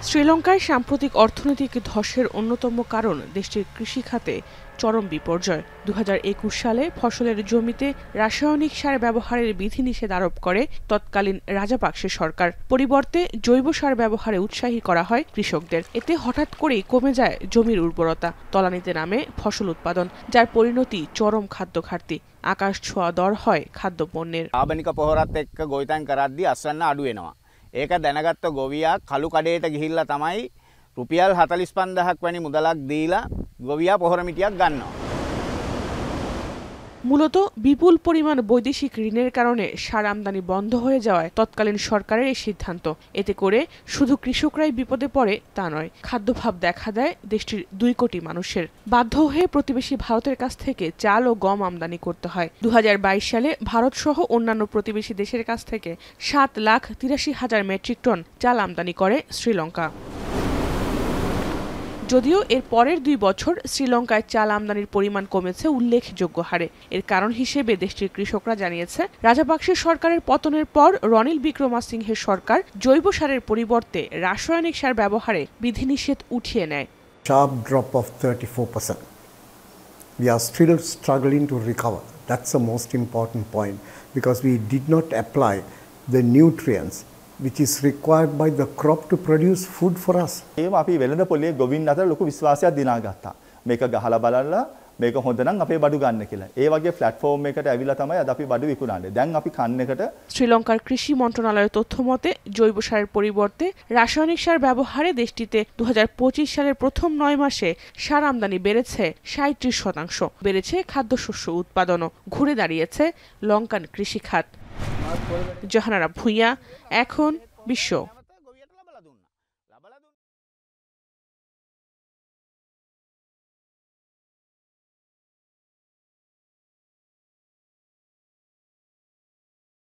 শ্রীলঙ্কায় সাম্প্রতিক অর্থনৈতিক ধসের অন্যতম কারণ দেশটির কৃষি খাতে চরম বিপর্যয়। ২০২১ সালে ফসলের জমিতে রাসায়নিক সার ব্যবহারের বিধিনিষেধ আরোপ করে তৎকালীন রাজাপাকসে সরকার। পরিবর্তে জৈব সার ব্যবহারে উৎসাহী করা হয় কৃষকদের। এতে হঠাৎ করেই কমে যায় জমির উর্বরতা, তলানিতে নামে ফসল উৎপাদন, যার পরিণতি চরম খাদ্য ঘাটতি। আকাশ ছোঁয়া দর হয় খাদ্যপণ্যের। ආබනික පොහොරත් එක්ක ගොවිතැන් කරද්දී අස්වැන්න අඩු වෙනවා. ඒක දැනගත්ත ගොවියා කළු කඩේට ගිහිල්ලා තමයි රුපියල් 45,000ක් වැනි මුදලක් දීලා ගොවියා පොහොර මිටියක් ගන්නවා. মূলত বিপুল পরিমাণ বৈদেশিক ঋণের কারণে সার আমদানি বন্ধ হয়ে যাওয়ায় তৎকালীন সরকারের এই সিদ্ধান্ত। এতে করে শুধু কৃষকরাই বিপদে পড়ে তা নয়, খাদ্যাভাব দেখা দেয় দেশটির 2 কোটি মানুষের। বাধ্য হয়ে প্রতিবেশী ভারতের কাছ থেকে চাল ও গম আমদানি করতে হয়। ২০২২ সালে ভারত সহ অন্যান্য প্রতিবেশী দেশের কাছ থেকে 7,83,000 মেট্রিক টন চাল আমদানি করে শ্রীলঙ্কা। যদিও এর পরের 2 বছর শ্রীলঙ্কায় চাল আমদানির পরিমাণ কমেছে উল্লেখযোগ্য হারে। এর কারণ হিসেবে দেশটির কৃষকরা জানিয়েছে, রাজাপাকসে সরকারের পতনের পর রনিল বিক্রমাসিংহের সরকার জৈব সারের পরিবর্তে রাসায়নিক সার ব্যবহারে বিধিনিষেধ উঠিয়ে নেয়। Sharp drop of 34%. We are still struggling to recover. That's the most important point, because we did not apply the nutrients which is required by the crop to produce food for us. ඒම අපි වෙළඳ පොලේ ගොවින් අතර ලොකු විශ්වාසයක් දිනා ගත්තා. මේක ගහලා බලලා මේක හොඳ නම් අපේ බඩු ගන්න කියලා. ඒ වගේ প্ল্যাটফর্ম එකකට ඇවිල්ලා තමයි අද අපි බඩු විකුණන්නේ. දැන් අපි කන්න එකට শ্রীলঙ্কার কৃষি মন্ত্রণালয়ের তথ্য মতে জৈব সারের পরিবর্তে রাসায়নিক সার ব্যবহারে দেশটিতে ২০২৫ সালের প্রথম 9 মাসে সার আমদানি বেড়েছে ৩৭%। বেড়েছে খাদ্যশস্য উৎপাদনও, ঘুরে দাঁড়িয়েছে লঙ্কান কৃষি খাত। জাহানারা ভুঁইয়া, এখন বিশ্ব।